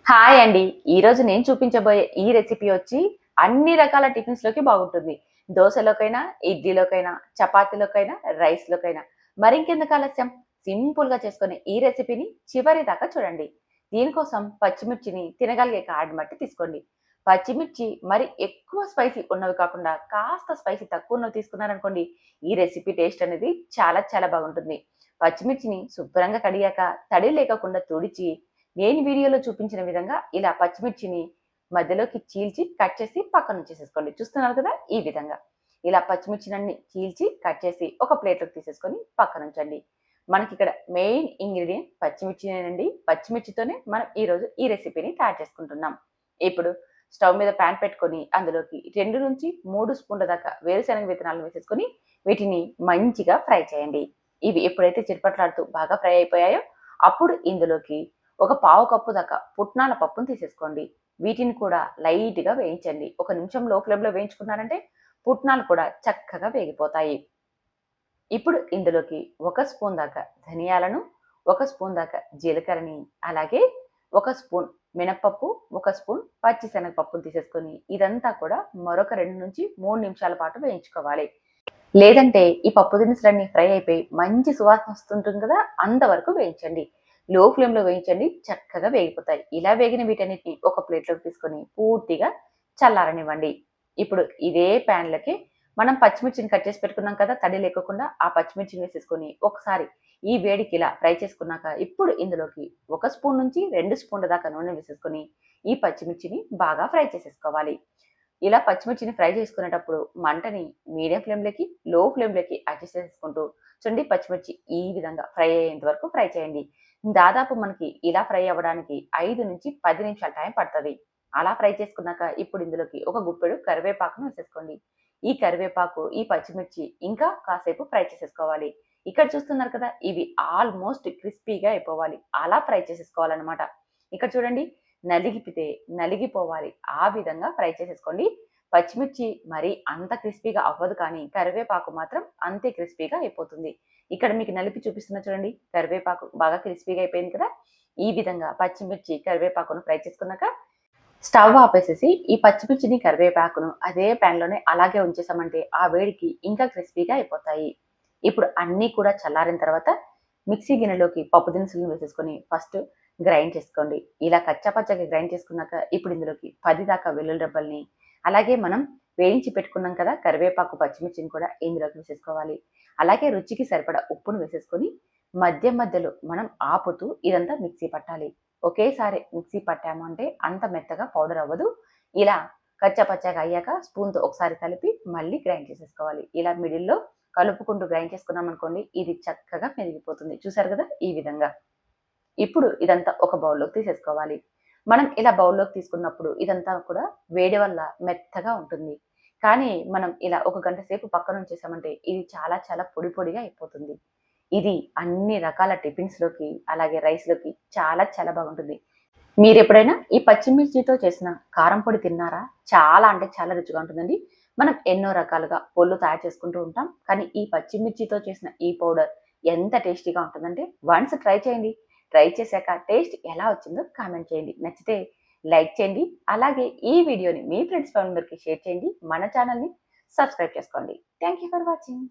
Hi అండి. ఈరోజు నేను చూపించబోయే ఈ రెసిపీ వచ్చి అన్ని రకాల టిఫిన్స్‌లోకి బాగుంటుంది. దోసలోకైనా, ఇడ్లీలోకైనా, చపాతీలోకైనా, రైస్‌లోకైనా. మరింకెందుకు ఆలస్యం? సింపుల్‌గా చేసుకునే ఈ రెసిపీని చివరి దాకా చూడండి. దీనికోసం పచ్చిమిర్చిని తినగలిగే కాడని బట్టి తీసుకోండి. పచ్చిమిర్చి మరి ఎక్కువ స్పైసీ ఉన్నవి కాకుండా కాస్త స్పైసీ తక్కువ ఉన్నవి తీసుకున్నారనుకోండి, ఈ రెసిపీ టేస్ట్ అనేది చాలా చాలా బాగుంటుంది. పచ్చిమిర్చిని శుభ్రంగా కడిగాక తడి లేకుండా తుడిచి నేను వీడియోలో చూపించిన విధంగా ఇలా పచ్చిమిర్చిని మధ్యలోకి చీల్చి కట్ చేసి పక్కన ఉంచేసేసుకోండి. చూస్తున్నారు కదా ఈ విధంగా. ఇలా పచ్చిమిర్చినన్ని చీల్చి కట్ చేసి ఒక ప్లేట్‌లోకి తీసేసుకొని పక్కన ఉంచండి. మనకిక్కడ మెయిన్ ఇంగ్రీడియెంట్ పచ్చిమిర్చినేనండి. పచ్చిమిర్చితోనే మనం ఈరోజు ఈ రెసిపీని తయారు చేసుకుంటున్నాం. ఇప్పుడు స్టవ్ మీద పాన్ పెట్టుకొని అందులోకి 2-3 స్పూన్ల దాకా వేరుశనగ విత్తనాలను వేసేసుకొని వీటిని మంచిగా ఫ్రై చేయండి. ఇవి ఎప్పుడైతే చిటపటలాడుతూ బాగా ఫ్రై అయిపోయాయో అప్పుడు ఇందులోకి ఒక పావు కప్పు దాకా పుట్నాల పప్పును తీసేసుకోండి. వీటిని కూడా లైట్‌గా వేయించండి. ఒక నిమిషం లో ఫ్లేమ్‌లో వేయించుకున్నారంటే పుట్నాలు కూడా చక్కగా వేగిపోతాయి. ఇప్పుడు ఇందులోకి 1 స్పూన్ దాకా ధనియాలను, 1 స్పూన్ దాకా జీలకర్రని, అలాగే 1 స్పూన్ మినపప్పు, 1 స్పూన్ పచ్చిశనగపప్పును తీసేసుకొని ఇదంతా కూడా మరొక 2-3 నిమిషాల పాటు వేయించుకోవాలి. లేదంటే ఈ పప్పు దినుసులన్నీ ఫ్రై అయిపోయి మంచి సువాసన వస్తుంటుంది కదా! అంతవరకు వేయించండి. లో ఫ్లేమ్‌లో వేయించండి. చక్కగా వేగిపోతాయి. ఇలా వేగిన వీటన్నిటిని ఒక ప్లేట్‌లోకి తీసుకొని పూర్తిగా చల్లారనివ్వండి. ఇప్పుడు ఇదే ప్యాన్‌లోకి మనం పచ్చిమిర్చిని కట్ చేసి పెట్టుకున్నాం కదా! తడి లేకోకుండా ఆ పచ్చిమిర్చిని వేసేసుకొని ఒకసారి ఈ వేడికి ఇలా ఫ్రై చేసుకున్నాక ఇప్పుడు ఇందులోకి 1 స్పూన్ నుంచి 2 స్పూన్ల దాకా నూనె వేసేసుకొని ఈ పచ్చిమిర్చిని బాగా ఫ్రై చేసేసుకోవాలి. ఇలా పచ్చిమిర్చిని ఫ్రై చేసుకునేటప్పుడు మంటని మీడియం ఫ్లేమ్‌లోకి, లో ఫ్లేమ్‌లోకి అడ్జస్ట్ చేసుకుంటూ చూడండి పచ్చిమిర్చి ఈ విధంగా ఫ్రై అయ్యేంత వరకు ఫ్రై చేయండి. దాదాపు మనకి ఇలా ఫ్రై అవ్వడానికి 5-10 నిమిషాలు టైం పడతది. అలా ఫ్రై చేసుకున్నాక ఇప్పుడు ఇందులోకి ఒక గుప్పెడు కరివేపాకును వేసేసుకోండి. ఈ కరివేపాకు, ఈ పచ్చిమిర్చి ఇంకా కాసేపు ఫ్రై చేసేసుకోవాలి. ఇక్కడ చూస్తున్నారు కదా! ఇవి ఆల్‌మోస్ట్ క్రిస్పీగా అయిపోవాలి. అలా ఫ్రై చేసేసుకోవాలనమాట. ఇక్కడ చూడండి నలిగిపితే నలిగిపోవాలి. ఆ విధంగా ఫ్రై చేసేసుకోండి. పచ్చిమిర్చి మరి అంత క్రిస్పీగా అవ్వదు కానీ కరివేపాకు మాత్రం అంతే క్రిస్పీగా అయిపోతుంది. ఇక్కడ మీకు నలిపి చూపిస్తున్నా చూడండి. కరివేపాకు బాగా క్రిస్పీగా అయిపోయింది కదా! ఈ విధంగా పచ్చిమిర్చి, కరివేపాకును ఫ్రై చేసుకున్నాక స్టవ్ ఆపేసేసి ఈ పచ్చిమిర్చిని, కరివేపాకును అదే ప్యాన్‌లోనే అలాగే ఉంచేసామంటే ఆ వేడికి ఇంకా క్రిస్పీగా అయిపోతాయి. ఇప్పుడు అన్నీ కూడా చల్లారిన తర్వాత మిక్సీ గిన్నెలోకి పప్పు దినుసులను వేసేసుకొని ఫస్ట్ గ్రైండ్ చేసుకోండి. ఇలా కచ్చాపచ్చాగా గ్రైండ్ చేసుకున్నాక ఇప్పుడు ఇందులోకి 10 దాకా వెల్లుల్లి రెబ్బల్ని, అలాగే మనం వేయించి పెట్టుకున్నాం కదా కరివేపాకు, పచ్చిమిర్చిని కూడా ఇందులోకి వేసేసుకోవాలి. అలాగే రుచికి సరిపడా ఉప్పును వేసేసుకొని మధ్యలో మనం ఆపుతూ ఇదంతా మిక్సీ పట్టాలి. ఒకేసారి మిక్సీ పట్టాము అంటే అంత మెత్తగా పౌడర్ అవ్వదు. ఇలా కచ్చాపచ్చాగా అయ్యాక స్పూన్‌తో ఒకసారి కలిపి మళ్ళీ గ్రైండ్ చేసేసుకోవాలి. ఇలా మిడిల్‌లో కలుపుకుంటూ గ్రైండ్ చేసుకున్నామనుకోండి ఇది చక్కగా మెదిగిపోతుంది. చూసారు కదా! ఈ విధంగా. ఇప్పుడు ఇదంతా ఒక బౌల్‌లోకి తీసేసుకోవాలి. మనం ఇలా బౌల్‌లోకి తీసుకున్నప్పుడు ఇదంతా కూడా వేడి వల్ల మెత్తగా ఉంటుంది. కానీ మనం ఇలా ఒక గంట సేపు పక్కనుంచేసామంటే ఇది చాలా చాలా పొడి పొడిగా అయిపోతుంది. ఇది అన్ని రకాల టిఫిన్స్‌లోకి అలాగే రైస్‌లోకి చాలా చాలా బాగుంటుంది. మీరెప్పుడైనా ఈ పచ్చిమిర్చితో చేసిన కారం పొడి తిన్నారా? చాలా అంటే చాలా రుచిగా ఉంటుందండి. మనం ఎన్నో రకాలుగా పొళ్ళు తయారు చేసుకుంటూ ఉంటాం. కానీ ఈ పచ్చిమిర్చితో చేసిన ఈ పౌడర్ ఎంత టేస్టీగా ఉంటుందంటే వన్స్ ట్రై చేయండి. ట్రై చేశాక టేస్ట్ ఎలా వచ్చిందో కామెంట్ చేయండి. నచ్చితే లైక్ చేయండి. అలాగే ఈ వీడియోని మీ ఫ్రెండ్స్, ఫ్యామిలీ మెంబర్‌కి షేర్ చేయండి. మన ఛానెల్‌ని సబ్స్క్రైబ్ చేసుకోండి. Thank you for watching.